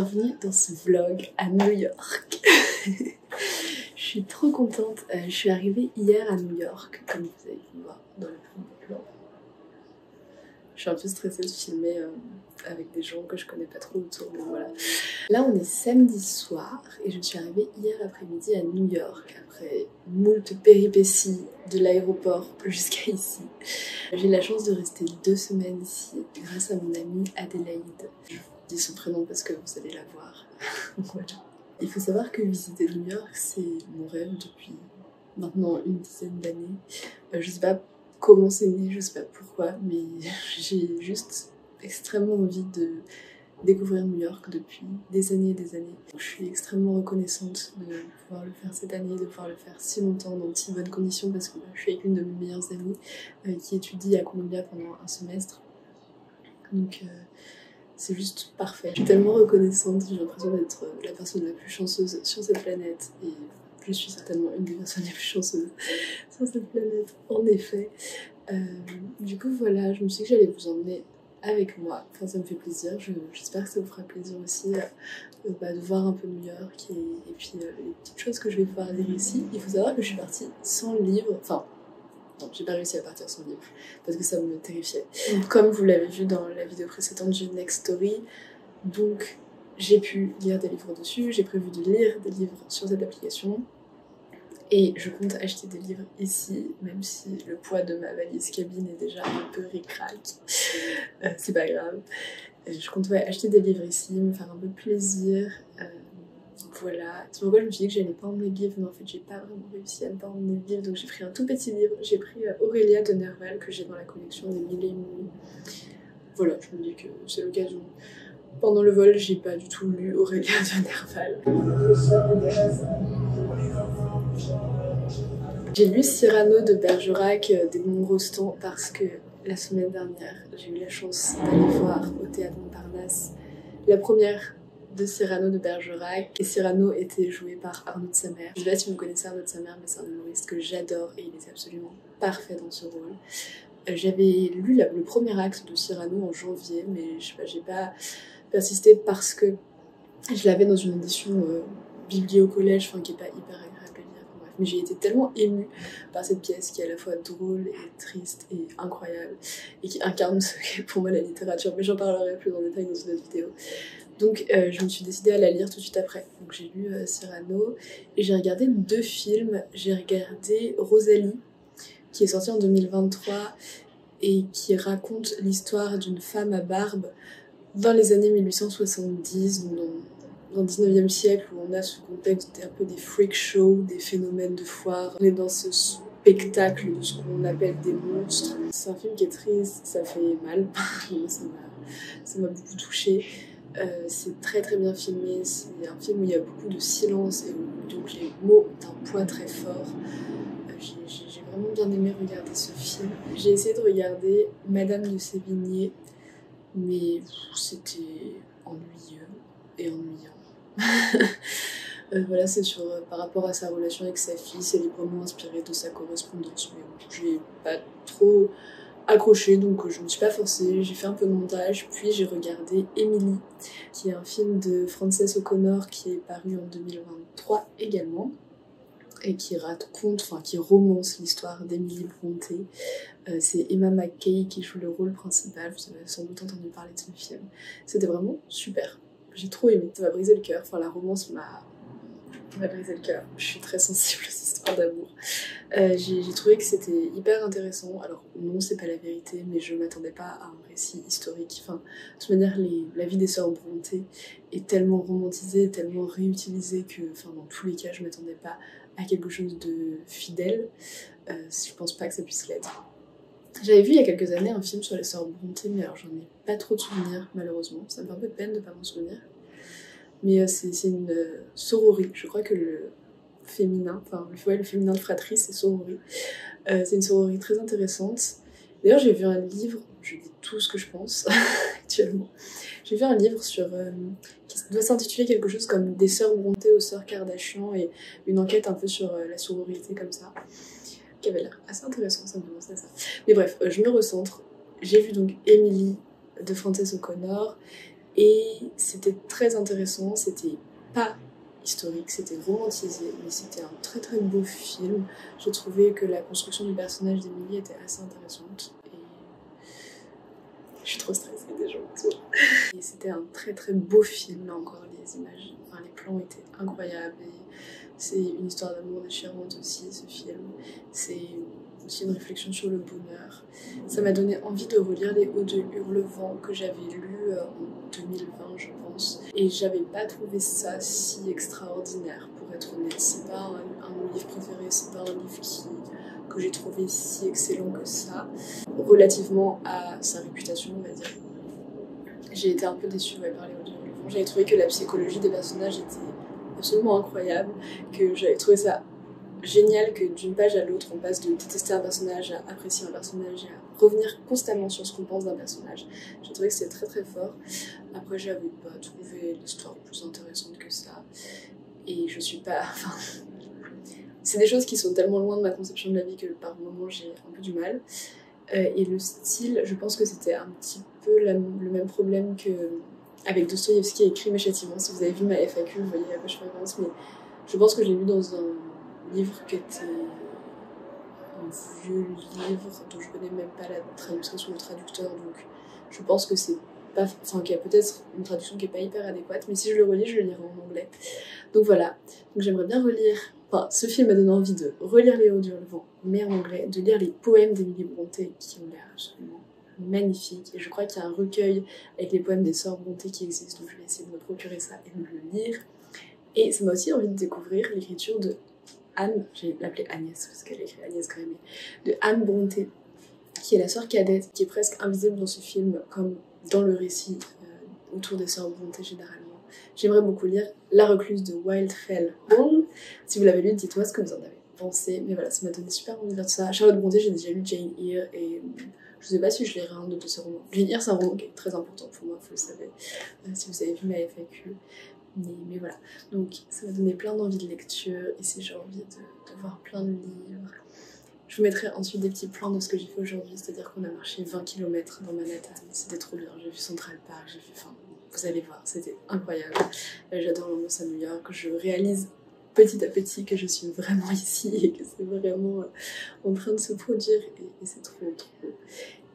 bienvenue dans ce vlog à New York. Je suis trop contente, je suis arrivée hier à New York, comme vous avez pu voir dans le premier plan. Je suis un peu stressée de filmer avec des gens que je connais pas trop autour, mais voilà. Là on est samedi soir et je suis arrivée hier après-midi à New York après moult péripéties de l'aéroport jusqu'à ici. J'ai la chance de rester 2 semaines ici grâce à mon amie Adélaïde. Je dis son prénom parce que vous allez la voir. Voilà. Il faut savoir que visiter New York c'est mon rêve depuis maintenant une dizaine d'années. Je sais pas comment c'est né, je sais pas pourquoi, mais j'ai juste extrêmement envie de découvrir New York depuis des années et des années. Je suis extrêmement reconnaissante de pouvoir le faire cette année, de pouvoir le faire si longtemps dans de si bonnes conditions parce que je suis avec une de mes meilleures amies qui étudie à Columbia pendant un semestre. Donc c'est juste parfait. Je suis tellement reconnaissante, j'ai l'impression d'être la personne la plus chanceuse sur cette planète et je suis certainement une des personnes les plus chanceuses sur cette planète, en effet. Du coup voilà, je me suis dit que j'allais vous emmener avec moi, enfin ça me fait plaisir, j'espère que ça vous fera plaisir aussi de voir un peu New York et puis les petites choses que je vais pouvoir lire ici. Il faut savoir que je suis partie sans livre, enfin non, j'ai pas réussi à partir sans livre parce que ça me terrifiait. Comme vous l'avez vu dans la vidéo précédente du Next Story, donc j'ai pu lire des livres dessus, j'ai prévu de lire des livres sur cette application. Et je compte acheter des livres ici, même si le poids de ma valise cabine est déjà un peu ric-rac. C'est pas grave. Je compte acheter des livres ici, me faire un peu plaisir. Voilà. C'est pourquoi je me suis dit que j'allais pas emmener de livres, mais en fait j'ai pas vraiment réussi à ne pas emmener de livres. Donc j'ai pris un tout petit livre. J'ai pris Aurélia de Nerval que j'ai dans la collection des Mille et une nuits. Voilà, je me dis que c'est l'occasion. Pendant le vol, j'ai pas du tout lu Aurélia de Nerval. J'ai lu Cyrano de Bergerac d'Edmond Rostand parce que la semaine dernière, j'ai eu la chance d'aller voir au Théâtre Montparnasse la première de Cyrano de Bergerac. Et Cyrano était joué par Arnaud de Samer. Je sais pas si vous connaissez Arnaud de Samer, mais c'est un humoriste que j'adore et il est absolument parfait dans ce rôle. J'avais lu le premier acte de Cyrano en janvier, mais je sais pas, j'ai pas persisté parce que je l'avais dans une édition biblio au collège, enfin qui est pas hyper agréable à lire. Bref, mais j'ai été tellement émue par cette pièce qui est à la fois drôle et triste et incroyable et qui incarne ce qu'est pour moi la littérature, mais j'en parlerai plus en détail dans une autre vidéo. Donc je me suis décidée à la lire tout de suite après. Donc j'ai lu Cyrano et j'ai regardé 2 films. J'ai regardé Rosalie qui est sorti en 2023 et qui raconte l'histoire d'une femme à barbe dans les années 1870, dans le 19e siècle, où on a ce contexte un peu des freak shows, des phénomènes de foire. On est dans ce spectacle de ce qu'on appelle des monstres. C'est un film qui est triste, ça fait mal, ça m'a beaucoup touchée. C'est très très bien filmé, c'est un film où il y a beaucoup de silence et où donc les mots ont un poids très fort. J'ai vraiment bien aimé regarder ce film. J'ai essayé de regarder Madame de Sévigné, mais c'était ennuyeux et ennuyant. Voilà, c'est par rapport à sa relation avec sa fille, c'est librement inspiré de sa correspondance, mais bon, j'ai pas trop accroché, donc je me suis pas forcée, j'ai fait un peu de montage, puis j'ai regardé Émilie, qui est un film de Frances O'Connor qui est paru en 2023 également, et qui raconte, enfin qui romance l'histoire d'Emily Brontë. C'est Emma McKay qui joue le rôle principal, vous avez sans doute entendu parler de ce film. C'était vraiment super, j'ai trop aimé, ça m'a brisé le cœur, enfin la romance m'a brisé le cœur, je suis très sensible aux histoires d'amour. J'ai trouvé que c'était hyper intéressant, alors non c'est pas la vérité, mais je m'attendais pas à un récit historique, enfin de toute manière la vie des sœurs Brontë est tellement romantisée, tellement réutilisée que enfin, dans tous les cas je m'attendais pas à quelque chose de fidèle, je pense pas que ça puisse l'être. J'avais vu il y a quelques années un film sur les sœurs Brontë, mais alors j'en ai pas trop de souvenirs malheureusement, ça me fait un peu de peine de pas m'en souvenir. Mais c'est une sororie, je crois que le féminin, enfin le féminin de fratrie c'est sororie. C'est une sororie très intéressante. D'ailleurs j'ai vu un livre, je dis tout ce que je pense actuellement. J'ai vu un livre qui doit s'intituler quelque chose comme Des sœurs Brontë aux sœurs Kardashian et une enquête un peu sur la sororité comme ça, qui avait l'air assez intéressant, ça me fait penser à ça. Mais bref, je me recentre. J'ai vu donc Émilie de Frances O'Connor. Et c'était très intéressant, c'était pas historique, c'était romantisé, mais c'était un très très beau film. J'ai trouvé que la construction du personnage d'Emily était assez intéressante. Et je suis trop stressée déjà. Et c'était un très très beau film, là encore les images, enfin, les plans étaient incroyables. Et c'est une histoire d'amour déchirante aussi, ce film. C'est aussi une réflexion sur le bonheur. Ça m'a donné envie de relire Les Hauts de Hurlevent que j'avais lu en 2020 je pense. Et j'avais pas trouvé ça si extraordinaire pour être honnête. C'est pas un de mes livres préférés, c'est pas un livre que j'ai trouvé si excellent que ça. Relativement à sa réputation on va dire. J'ai été un peu déçue par Les Hauts de Hurlevent. J'avais trouvé que la psychologie des personnages était absolument incroyable, que j'avais trouvé ça génial que d'une page à l'autre on passe de détester un personnage à apprécier un personnage et à revenir constamment sur ce qu'on pense d'un personnage. J'ai trouvé que c'était très très fort. Après j'avais pas trouvé l'histoire plus intéressante que ça et je suis pas... Enfin, c'est des choses qui sont tellement loin de ma conception de la vie que par moments j'ai un peu du mal. Et le style, je pense que c'était un petit peu le même problème que avec Dostoïevski et Crime et Châtiment. Si vous avez vu ma FAQ, vous voyez à quoi je fais référence, mais je pense que j'ai lu dans un livre qui était un vieux livre dont je connais même pas la traduction ou le traducteur, donc je pense que c'est pas, enfin qu'il y a peut-être une traduction qui est pas hyper adéquate, mais si je le relis, je le lirai en anglais. Donc voilà, donc j'aimerais bien relire, enfin ce film m'a donné envie de relire Les Hauts du Hurlevent, mais en anglais, de lire les poèmes d'Emily Brontë qui ont l'air absolument magnifiques, et je crois qu'il y a un recueil avec les poèmes des sœurs Brontë qui existe, donc je vais essayer de me procurer ça et de le lire. Et ça m'a aussi envie de découvrir l'écriture de Anne, je vais l'appeler Agnès parce qu'elle écrit Agnès Grémé, de Anne Brontë, qui est la sœur cadette, qui est presque invisible dans ce film, comme dans le récit autour des sœurs Brontë généralement. J'aimerais beaucoup lire La Recluse de Wildfell Hall. Si vous l'avez lu, dites-moi ce que vous en avez pensé. Mais voilà, ça m'a donné super envie de lire tout ça. Charlotte Brontë, j'ai déjà lu Jane Eyre et je sais pas si je lirai un autre de ses romans. Jane Eyre, c'est un roman qui est très important pour moi, vous le savez, si vous avez vu ma FAQ. Mais voilà, donc ça m'a donné plein d'envie de lecture et si j'ai envie de voir plein de livres. Je vous mettrai ensuite des petits plans de ce que j'ai fait aujourd'hui, c'est-à-dire qu'on a marché 20 km dans Manhattan, c'était trop bien, j'ai vu Central Park, j'ai fait, enfin, vous allez voir, c'était incroyable. J'adore l'ambiance à New York, je réalise petit à petit que je suis vraiment ici et que c'est vraiment en train de se produire et c'est trop.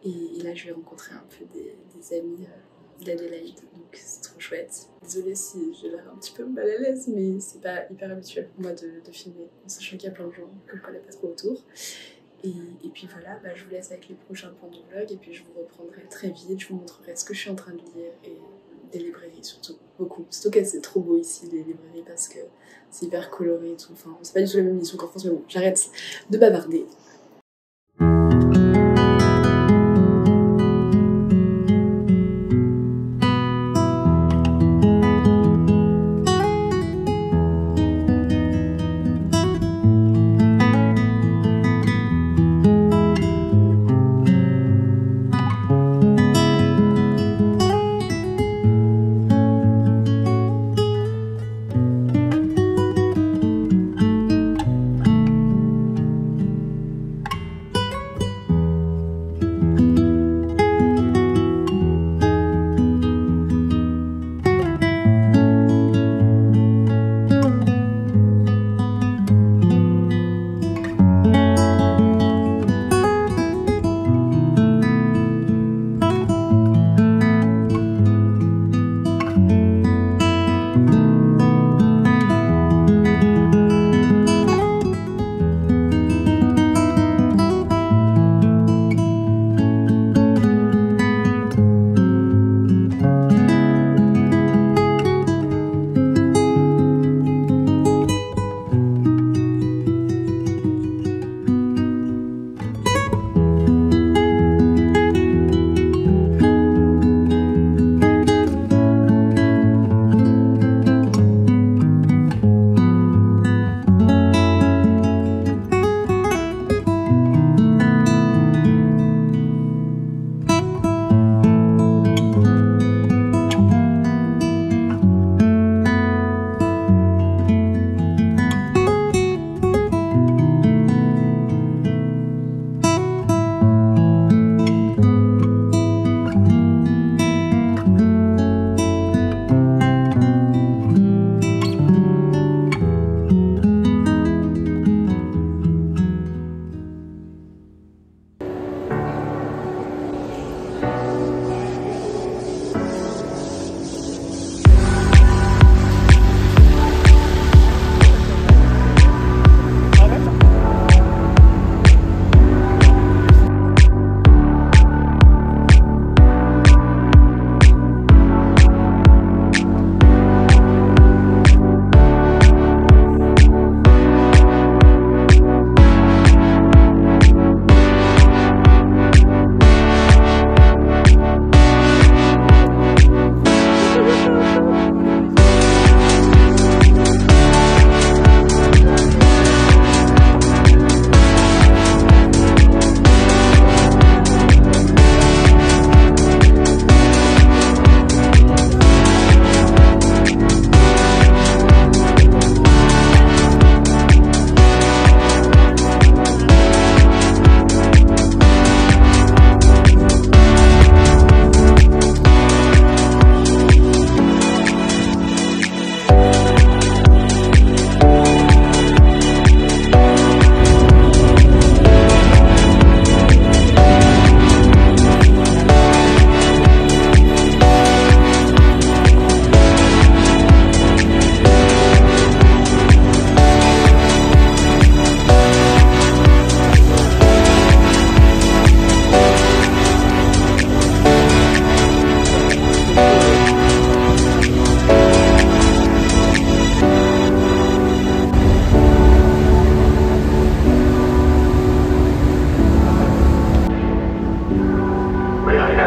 Et là je vais rencontrer un peu des amis d'Adélaïde, donc c'est trop chouette. Désolée si j'ai l'air un petit peu mal à l'aise, mais c'est pas hyper habituel pour moi de filmer, en sachant qu'il y a plein de gens que je connais pas trop autour. Et puis voilà, je vous laisse avec les prochains plans de vlog, et puis je vous reprendrai très vite, je vous montrerai ce que je suis en train de lire, et des librairies surtout, beaucoup. Surtout que c'est trop beau ici, les librairies, parce que c'est hyper coloré et tout, enfin c'est pas du tout la même édition qu'en France, mais bon, j'arrête de bavarder.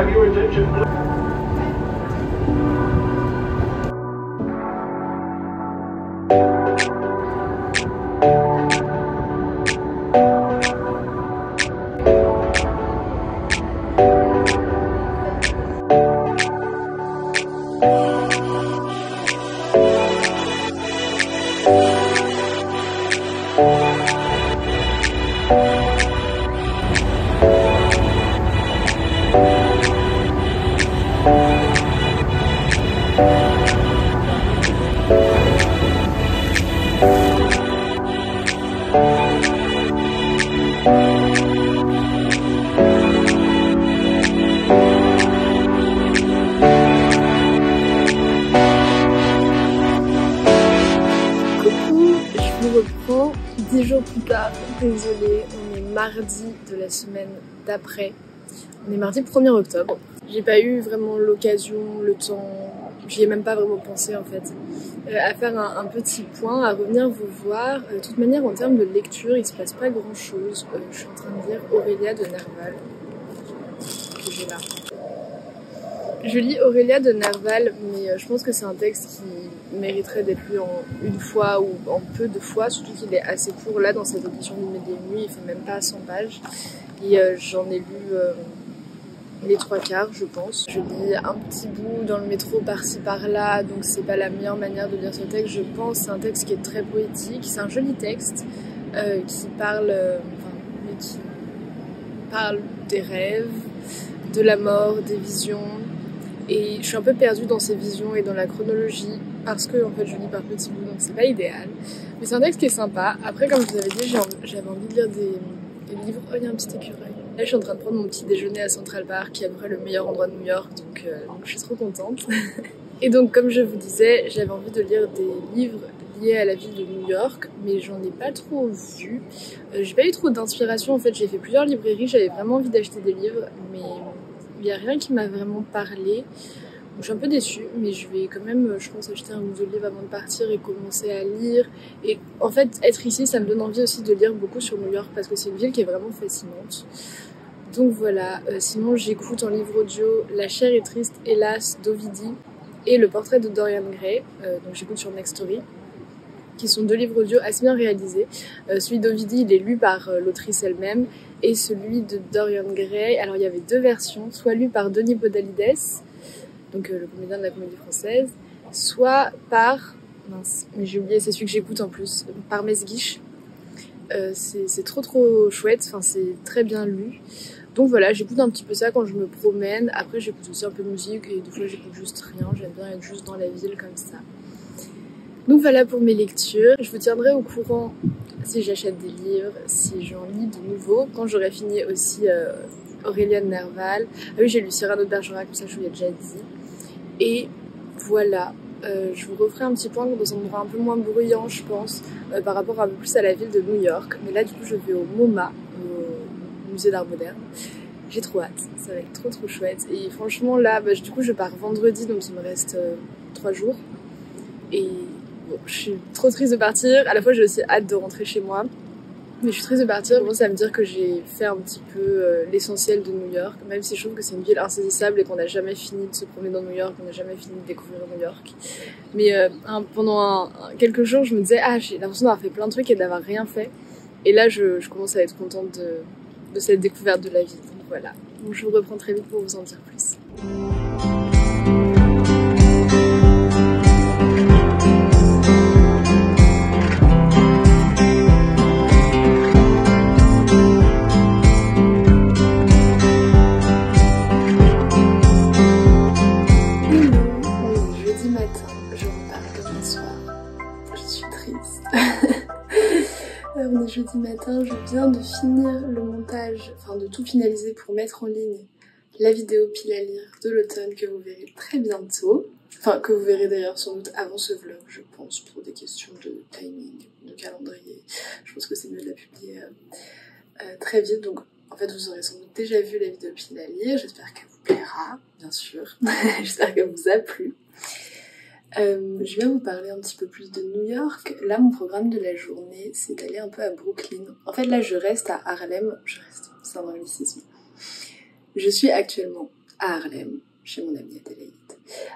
have your attention, please? Je vous reprends 10 jours plus tard, désolée, on est mardi de la semaine d'après, on est mardi 1er octobre. J'ai pas eu vraiment l'occasion, le temps, j'y ai même pas vraiment pensé en fait, à faire un petit point, à revenir vous voir. De toute manière, en termes de lecture, il se passe pas grand chose. Je suis en train de lire Aurélia de Nerval, que j'ai là. Je lis Aurélia de Nerval, mais je pense que c'est un texte qui mériterait d'être lu en une fois ou en peu de fois, surtout qu'il est assez court. Là, dans cette édition du Midi et Nuit, il fait même pas 100 pages. Et j'en ai lu les 3/4, je pense. Je lis un petit bout dans le métro par-ci par-là, donc c'est pas la meilleure manière de lire ce texte, je pense. C'est un texte qui est très poétique, c'est un joli texte qui parle des rêves, de la mort, des visions. Et je suis un peu perdue dans ces visions et dans la chronologie parce que en fait je lis par petits bouts, donc c'est pas idéal. Mais c'est un texte qui est sympa. Après, comme je vous avais dit, j'avais envie de lire des livres. Oh, il y a un petit écureuil. Là, je suis en train de prendre mon petit déjeuner à Central Park, qui est à peu près le meilleur endroit de New York, donc je suis trop contente. Et donc, comme je vous disais, j'avais envie de lire des livres liés à la ville de New York, mais j'en ai pas trop vu. J'ai pas eu trop d'inspiration, en fait, j'ai fait plusieurs librairies, j'avais vraiment envie d'acheter des livres, mais il n'y a rien qui m'a vraiment parlé. Donc, je suis un peu déçue, mais je vais quand même, je pense, acheter un ou deux livres avant de partir et commencer à lire. Et en fait, être ici, ça me donne envie aussi de lire beaucoup sur New York parce que c'est une ville qui est vraiment fascinante. Donc voilà, sinon j'écoute en livre audio La chair est triste, hélas, d'Ovidie et Le portrait de Dorian Gray, donc j'écoute sur Next Story, qui sont deux livres audio assez bien réalisés. Celui d'Ovidie, il est lu par l'autrice elle-même, et celui de Dorian Gray, alors il y avait deux versions, soit lu par Denis Podalides, donc le comédien de la Comédie Française, soit par, mince, mais j'ai oublié, c'est celui que j'écoute en plus, par Mesguich. C'est trop chouette, enfin c'est très bien lu. Donc voilà, j'écoute un petit peu ça quand je me promène. Après j'écoute aussi un peu de musique et des fois j'écoute juste rien, j'aime bien être juste dans la ville comme ça. Donc voilà pour mes lectures. Je vous tiendrai au courant si j'achète des livres, si j'en lis de nouveau, quand j'aurai fini aussi Aurélia de Nerval. Ah oui, j'ai lu Cyrano de Bergerac, comme ça je vous l'ai déjà dit. Et voilà, je vous referai un petit point dans un endroit un peu moins bruyant, je pense, par rapport un peu plus à la ville de New York. Mais là du coup je vais au MoMA, au musée d'art moderne. J'ai trop hâte, ça va être trop chouette. Et franchement là, du coup je pars vendredi, donc il me reste 3 jours. Et bon, je suis trop triste de partir, à la fois j'ai aussi hâte de rentrer chez moi. Mais je suis triste de partir, je commence à me dire que j'ai fait un petit peu l'essentiel de New York, même si je trouve que c'est une ville insaisissable et qu'on n'a jamais fini de se promener dans New York, qu'on n'a jamais fini de découvrir New York. Mais pendant quelques jours, je me disais, ah, j'ai l'impression d'avoir fait plein de trucs et d'avoir rien fait. Et là, je commence à être contente de cette découverte de la ville. Donc voilà, donc, je vous reprends très vite pour vous en dire plus. On est jeudi matin, je viens de finir le montage, enfin de tout finaliser pour mettre en ligne la vidéo pile à lire de l'automne que vous verrez très bientôt. Enfin, que vous verrez d'ailleurs sans doute avant ce vlog, je pense, pour des questions de timing, de calendrier. Je pense que c'est mieux de la publier très vite, donc en fait vous aurez sans doute déjà vu la vidéo pile à lire. J'espère qu'elle vous plaira, bien sûr. J'espère qu'elle vous a plu. Je viens vous parler un petit peu plus de New York. Là, mon programme de la journée, c'est d'aller un peu à Brooklyn. En fait, là, je reste à Harlem. C'est un anglicisme. Je suis actuellement à Harlem, chez mon amie Adélaïde.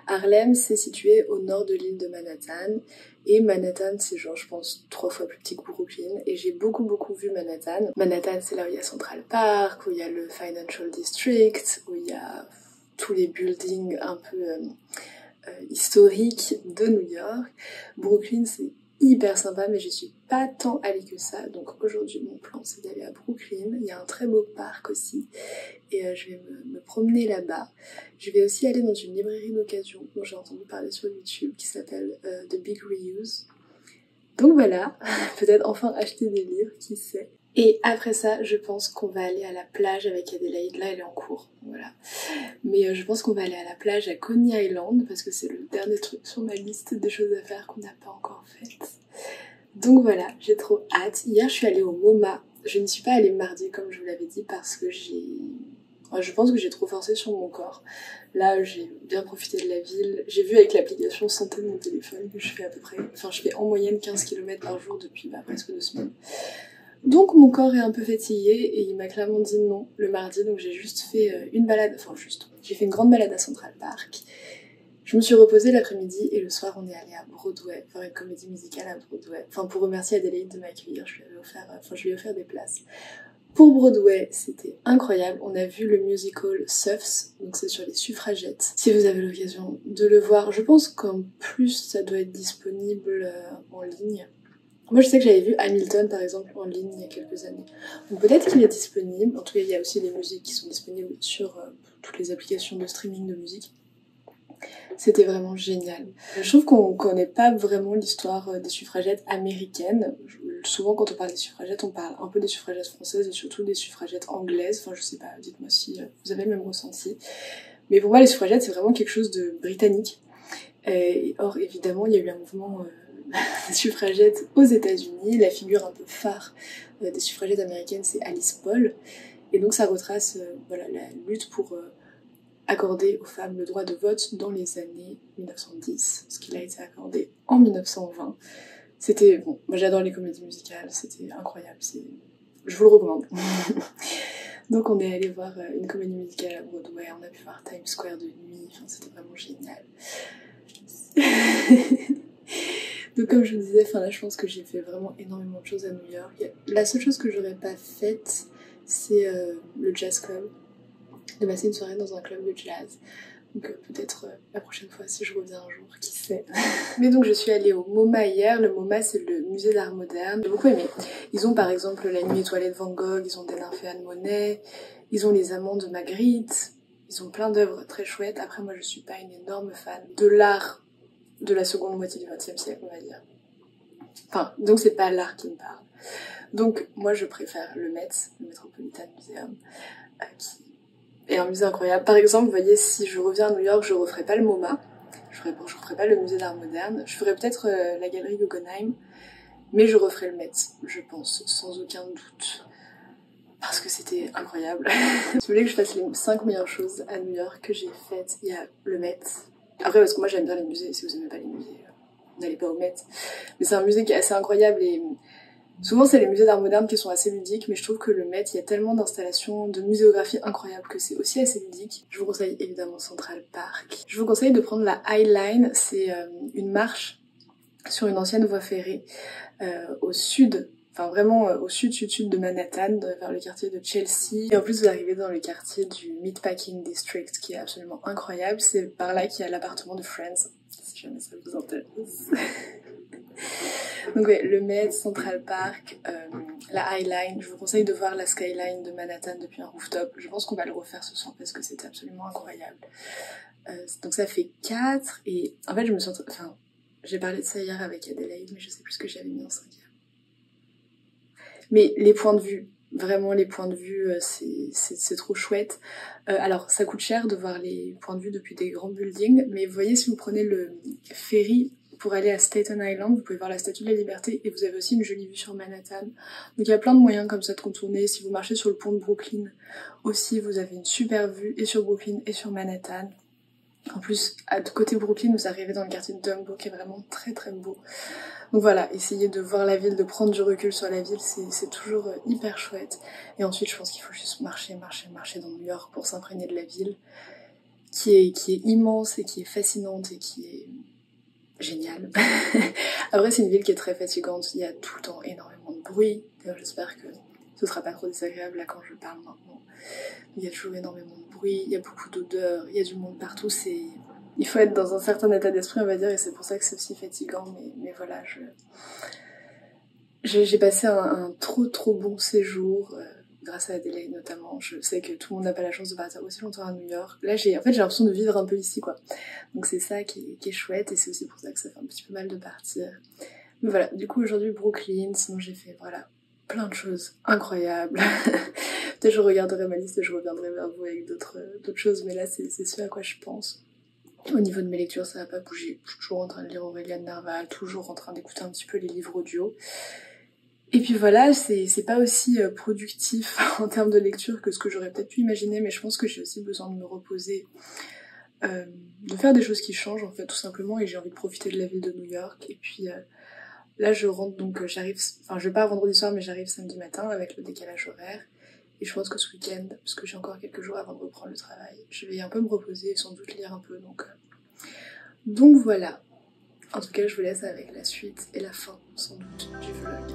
Harlem, c'est situé au nord de l'île de Manhattan, et Manhattan, c'est genre, je pense, 3 fois plus petit que Brooklyn, et j'ai beaucoup vu Manhattan. Manhattan, c'est là où il y a Central Park, où il y a le Financial District, où il y a tous les buildings un peu historiques de New York. Brooklyn, c'est hyper sympa, mais je suis pas tant allée que ça, donc aujourd'hui mon plan c'est d'aller à Brooklyn. Il y a un très beau parc aussi, et je vais me promener là-bas. Je vais aussi aller dans une librairie d'occasion dont j'ai entendu parler sur YouTube qui s'appelle The Big Reuse. Donc voilà, peut-être enfin acheter des livres, qui sait. Et après ça, je pense qu'on va aller à la plage avec Adélaïde. Là, elle est en cours, voilà. Mais je pense qu'on va aller à la plage à Coney Island parce que c'est le dernier truc sur ma liste des choses à faire qu'on n'a pas encore faites. Donc voilà, j'ai trop hâte. Hier, je suis allée au MoMA. Je ne suis pas allée mardi comme je vous l'avais dit parce que je pense que j'ai trop forcé sur mon corps. Là, j'ai bien profité de la ville. J'ai vu avec l'application santé de mon téléphone que je fais je fais en moyenne 15 km par jour depuis presque 2 semaines. Donc mon corps est un peu fatigué et il m'a clairement dit non le mardi, donc j'ai juste fait une balade, j'ai fait une grande balade à Central Park. Je me suis reposée l'après-midi et le soir on est allé à Broadway, faire une comédie musicale à Broadway. Pour remercier Adélaïde de m'accueillir, je lui ai offert des places. Pour Broadway, c'était incroyable. On a vu le musical Suffs, donc c'est sur les suffragettes. Si vous avez l'occasion de le voir, je pense qu'en plus ça doit être disponible en ligne. Moi je sais que j'avais vu Hamilton par exemple en ligne il y a quelques années. Donc peut-être qu'il est disponible. En tout cas il y a aussi des musiques qui sont disponibles sur toutes les applications de streaming de musique. C'était vraiment génial. Je trouve qu'on connaît pas vraiment l'histoire des suffragettes américaines. Souvent quand on parle des suffragettes, on parle un peu des suffragettes françaises et surtout des suffragettes anglaises. Je sais pas, dites-moi si vous avez le même ressenti. Mais pour moi les suffragettes c'est vraiment quelque chose de britannique. Or évidemment il y a eu un mouvement des suffragettes aux États-Unis. La figure un peu phare des suffragettes américaines c'est Alice Paul. Et donc ça retrace la lutte pour accorder aux femmes le droit de vote dans les années 1910, ce qu'il a été accordé en 1920. C'était bon, moi j'adore les comédies musicales, c'était incroyable, je vous le recommande. Donc on est allé voir une comédie musicale à Broadway, on a pu voir Times Square de nuit, c'était vraiment génial. Donc comme je vous disais, là je pense que j'ai fait vraiment énormément de choses à New York. La seule chose que j'aurais pas faite, c'est le jazz club. De passer une soirée dans un club de jazz. Donc peut-être la prochaine fois si je reviens un jour, qui sait. Mais donc je suis allée au MoMA hier. Le MoMA c'est le musée d'art moderne. J'ai beaucoup aimé. Ils ont par exemple la nuit étoilée de Van Gogh, ils ont des nymphéas de Monet, ils ont les amants de Magritte, ils ont plein d'œuvres très chouettes. Après moi je suis pas une énorme fan de l'art de la seconde moitié du XXe siècle on va dire. Donc c'est pas l'art qui me parle. Donc moi je préfère le Met, le Metropolitan Museum, qui et un musée incroyable. Par exemple, vous voyez, si je reviens à New York, je referai pas le MoMA, je referai pas le musée d'art moderne, je ferai peut-être la galerie Guggenheim, mais je referai le Met, je pense, sans aucun doute. Parce que c'était incroyable. Si vous voulez que je fasse les 5 meilleures choses à New York que j'ai faites, il y a le Met. Après, parce que moi j'aime bien les musées, si vous aimez pas les musées, n'allez pas au Met. Mais c'est un musée qui est assez incroyable et souvent c'est les musées d'art moderne qui sont assez ludiques, mais je trouve que le Met, il y a tellement d'installations, de muséographie incroyable que c'est aussi assez ludique. Je vous conseille évidemment Central Park. Je vous conseille de prendre la High Line, c'est une marche sur une ancienne voie ferrée au sud, vraiment au sud de Manhattan, vers le quartier de Chelsea. Et en plus vous arrivez dans le quartier du Meatpacking District qui est absolument incroyable. C'est par là qu'il y a l'appartement de Friends, si jamais ça vous intéresse. Donc ouais, le Met, Central Park, la High Line. Je vous conseille de voir la Skyline de Manhattan depuis un rooftop. Je pense qu'on va le refaire ce soir parce que c'était absolument incroyable. Donc ça fait 4 et en fait je me suis... j'ai parlé de ça hier avec Adélaïde mais je sais plus ce que j'avais mis en 5e. Mais les points de vue, vraiment les points de vue, c'est trop chouette. Alors ça coûte cher de voir les points de vue depuis des grands buildings, mais vous voyez si vous prenez le ferry pour aller à Staten Island, vous pouvez voir la Statue de la Liberté et vous avez aussi une jolie vue sur Manhattan. Donc il y a plein de moyens comme ça de contourner. Si vous marchez sur le pont de Brooklyn aussi, vous avez une super vue et sur Brooklyn et sur Manhattan. En plus, à côté Brooklyn, vous arrivez dans le quartier de Dumbo qui est vraiment très très beau. Donc voilà, essayez de voir la ville, de prendre du recul sur la ville, c'est toujours hyper chouette. Et ensuite, je pense qu'il faut juste marcher dans New York pour s'imprégner de la ville. qui est immense et qui est fascinante et qui est géniale. Après c'est une ville qui est très fatigante, il y a tout le temps énormément de bruit, d'ailleurs j'espère que ce sera pas trop désagréable là quand je parle maintenant. Il y a toujours énormément de bruit, il y a beaucoup d'odeurs, il y a du monde partout, il faut être dans un certain état d'esprit on va dire et c'est pour ça que c'est aussi fatigant mais voilà, j'ai passé un trop bon séjour grâce à Adélaïde notamment. Je sais que tout le monde n'a pas la chance de partir aussi longtemps à New York. Là j'ai l'impression de vivre un peu ici quoi. Donc c'est ça qui est chouette et c'est aussi pour ça que ça fait un petit peu mal de partir. Mais voilà, du coup aujourd'hui Brooklyn, sinon j'ai fait voilà plein de choses incroyables. Peut-être je regarderai ma liste et je reviendrai vers vous avec d'autres choses, mais là c'est ce à quoi je pense. Au niveau de mes lectures, ça va pas bouger. Je suis toujours en train de lire Aurélien Nerval, toujours en train d'écouter un petit peu les livres audio. Et puis voilà, c'est pas aussi productif en termes de lecture que ce que j'aurais peut-être pu imaginer, mais je pense que j'ai aussi besoin de me reposer, de faire des choses qui changent en fait tout simplement, et j'ai envie de profiter de la ville de New York. Et puis là je rentre donc je pars vendredi soir mais j'arrive samedi matin avec le décalage horaire. Et je pense que ce week-end, parce que j'ai encore quelques jours avant de reprendre le travail, je vais un peu me reposer et sans doute lire un peu, donc voilà. En tout cas, je vous laisse avec la suite et la fin, sans doute, du vlog.